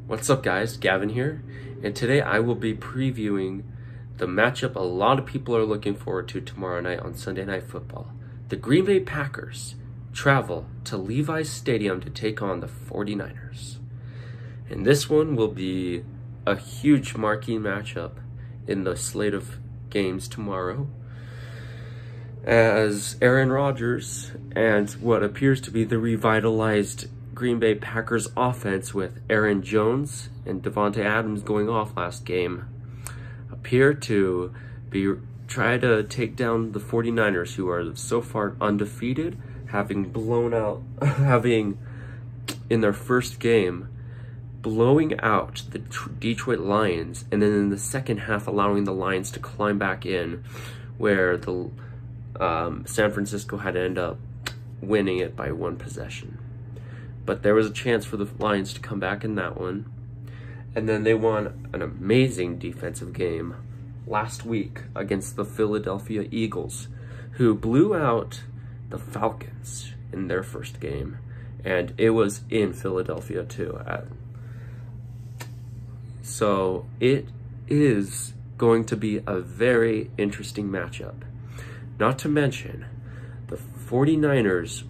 What's up guys, Gavin here, and today I will be previewing the matchup a lot of people are looking forward to tomorrow night on Sunday Night Football. The Green Bay Packers travel to Levi's Stadium to take on the 49ers. And this one will be a huge marquee matchup in the slate of games tomorrow, as Aaron Rodgers and what appears to be the revitalized Green Bay Packers offense with Aaron Jones and Davante Adams going off last game appear to be try to take down the 49ers, who are so far undefeated, having in their first game blowing out the Detroit Lions, and then in the second half allowing the Lions to climb back in, where the San Francisco had to end up winning it by one possession. But there was a chance for the Lions to come back in that one. And then they won an amazing defensive game last week against the Philadelphia Eagles, who blew out the Falcons in their first game. And it was in Philadelphia too. So it is going to be a very interesting matchup. Not to mention, the 49ers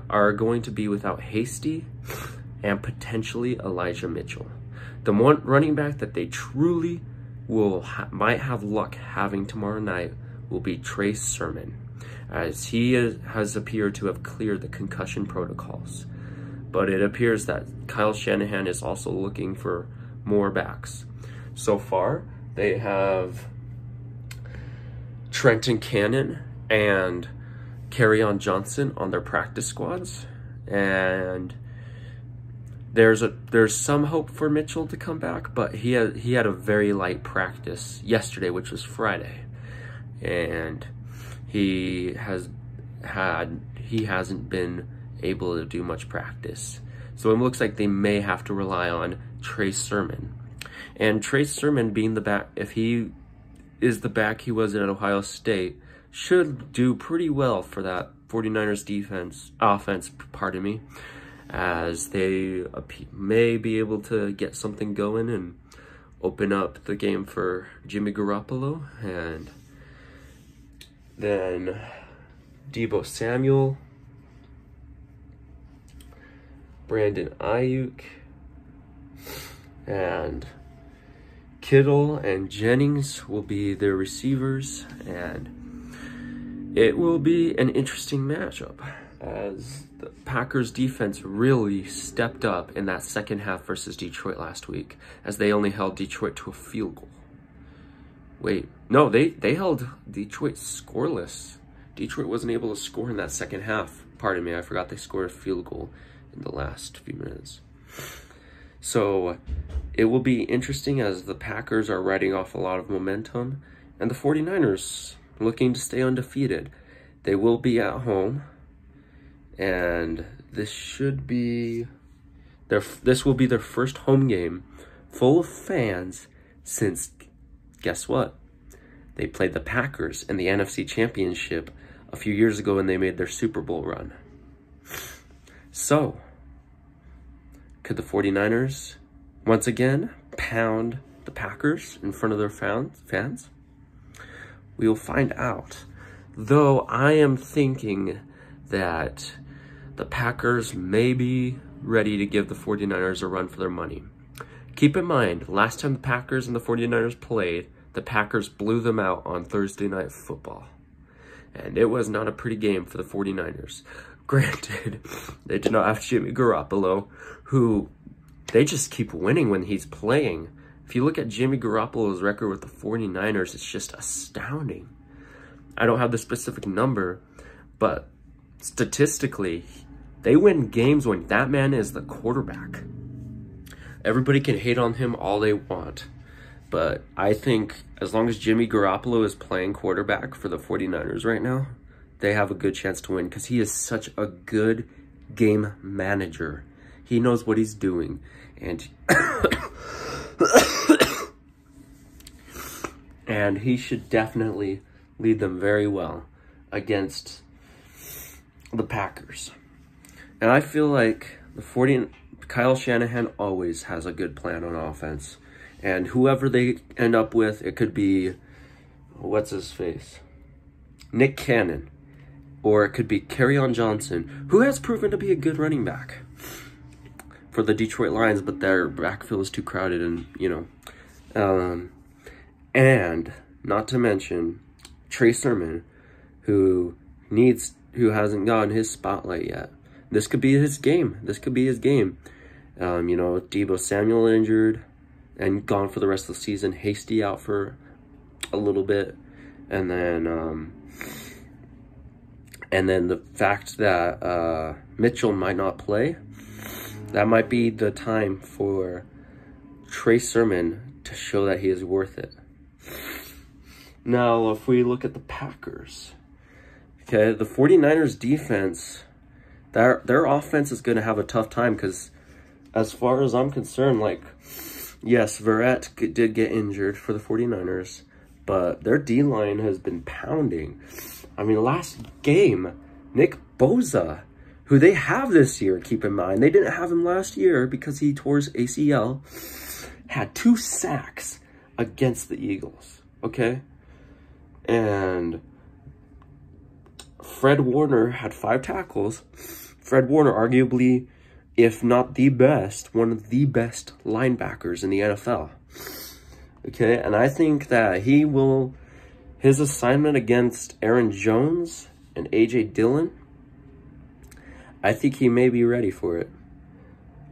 are going to be without Hasty and potentially Elijah Mitchell. The one running back that they truly might have luck having tomorrow night will be Trey Sermon, as he has appeared to have cleared the concussion protocols. But it appears that Kyle Shanahan is also looking for more backs. So far, they have Trenton Cannon and Kerryon Johnson on their practice squads, and there's some hope for Mitchell to come back, but he had a very light practice yesterday, which was Friday, and he hasn't been able to do much practice. So it looks like they may have to rely on Trey Sermon. And Trey Sermon being the back, if he is the back he was at Ohio State, should do pretty well for that 49ers offense, as they may be able to get something going and open up the game for Jimmy Garoppolo, and then Deebo Samuel, Brandon Ayuk, and Kittle and Jennings will be their receivers, and it will be an interesting matchup, as the Packers defense really stepped up in that second half versus Detroit last week, as they only held Detroit to a field goal. Wait, no, they held Detroit scoreless. Detroit wasn't able to score in that second half. Pardon me, I forgot they scored a field goal in the last few minutes. So it will be interesting, as the Packers are riding off a lot of momentum, and the 49ers looking to stay undefeated. They will be at home, and this will be their first home game full of fans since, guess what? They played the Packers in the NFC Championship a few years ago when they made their Super Bowl run. So, could the 49ers once again pound the Packers in front of their fans? We will find out. Though I am thinking that the Packers may be ready to give the 49ers a run for their money. Keep in mind, last time the Packers and the 49ers played, the Packers blew them out on Thursday Night Football. And it was not a pretty game for the 49ers. Granted, they did not have Jimmy Garoppolo, who they just keep winning when he's playing. If you look at Jimmy Garoppolo's record with the 49ers, it's just astounding. I don't have the specific number, but statistically, they win games when that man is the quarterback. Everybody can hate on him all they want, but I think as long as Jimmy Garoppolo is playing quarterback for the 49ers right now, they have a good chance to win, because he is such a good game manager. He knows what he's doing, and and he should definitely lead them very well against the Packers. And I feel like the Kyle Shanahan always has a good plan on offense. And whoever they end up with, it could be, what's his face? Nick Cannon. Or it could be Kerryon Johnson, who has proven to be a good running back for the Detroit Lions, but their backfield is too crowded and, and not to mention Trey Sermon, who hasn't gotten his spotlight yet. This could be his game. Deebo Samuel injured and gone for the rest of the season. Hasty out for a little bit. And then the fact that Mitchell might not play, that might be the time for Trey Sermon to show that he is worth it. Now, if we look at the Packers, okay, the 49ers defense, their offense is going to have a tough time because as far as I'm concerned, yes, Verrett did get injured for the 49ers, but their D-line has been pounding. I mean, last game, Nick Bosa, who they have this year, keep in mind, they didn't have him last year because he tore his ACL, had 2 sacks against the Eagles, okay? And Fred Warner had 5 tackles. Fred Warner, arguably, if not the best, one of the best linebackers in the NFL. Okay, and I think that his assignment against Aaron Jones and A.J. Dillon, I think he may be ready for it.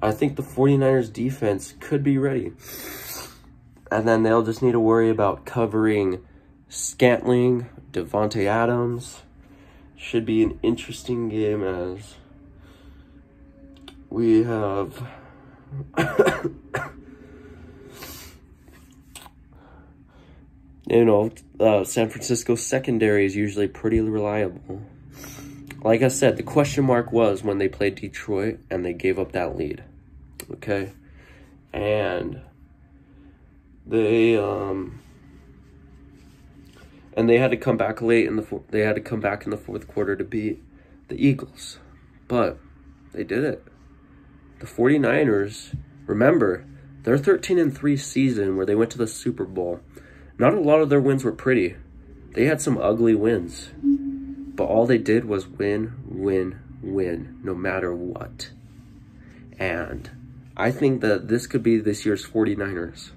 I think the 49ers defense could be ready. And then they'll just need to worry about covering Scantling, Devontae Adams. Should be an interesting game as we have San Francisco secondary is usually pretty reliable. Like I said, the question mark was when they played Detroit and they gave up that lead. Okay? And they had to come back late in the fourth quarter to beat the Eagles. But they did it. The 49ers, remember, their 13-3 season where they went to the Super Bowl, not a lot of their wins were pretty. They had some ugly wins. But all they did was win, win, win, no matter what. And I think that this could be this year's 49ers.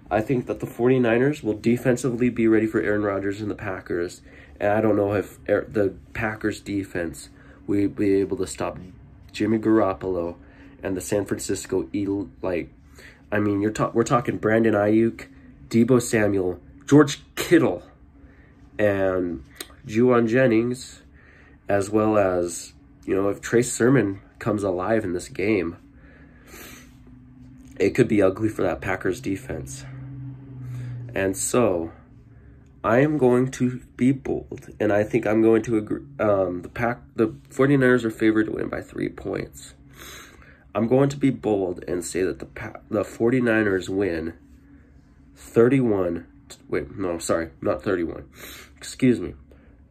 I think that the 49ers will defensively be ready for Aaron Rodgers and the Packers. And I don't know if the Packers defense will be able to stop Jimmy Garoppolo and the San Francisco we're talking Brandon Ayuk, Deebo Samuel, George Kittle, and Juwan Jennings, as well as, if Trey Sermon comes alive in this game, it could be ugly for that Packers defense. And so, I am going to be bold, and I think I'm going to agree. The 49ers are favored to win by 3 points. I'm going to be bold and say that the 49ers win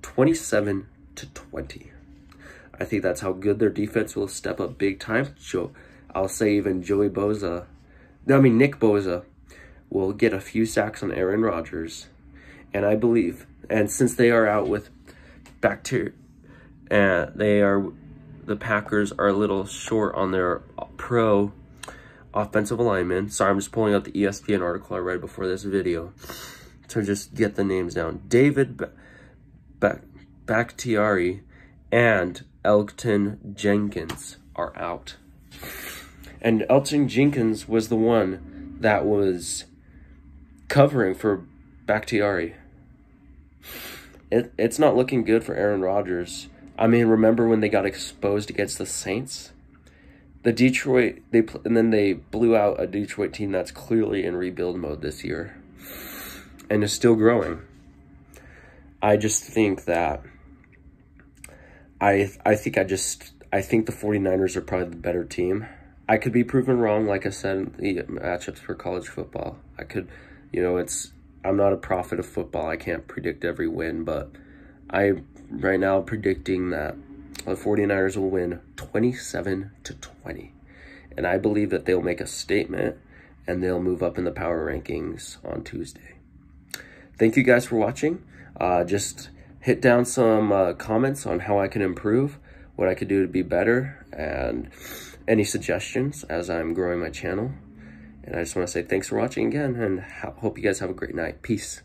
27-20. I think that's how good their defense will step up big time. I'll say even Nick Bosa will get a few sacks on Aaron Rodgers. And I believe, and since they are out with bacteria, the Packers are a little short on their pro offensive alignment. Sorry, I'm just pulling out the ESPN article I read before this video to just get the names down. David Bakhtiari and Elgton Jenkins are out. And Elgton Jenkins was the one that was covering for Bakhtiari. It's not looking good for Aaron Rodgers. I mean, remember when they got exposed against the Saints? And then they blew out a Detroit team that's clearly in rebuild mode this year and is still growing. I just think that I think the 49ers are probably the better team. I could be proven wrong, like I said, the matchups for college football. I could, I'm not a prophet of football. I can't predict every win, but right now predicting that the 49ers will win 27-20. And I believe that they'll make a statement and they'll move up in the power rankings on Tuesday. Thank you guys for watching. Just hit down some comments on how I can improve, what I could do to be better, and any suggestions as I'm growing my channel. And I just want to say thanks for watching again, and hope you guys have a great night. Peace.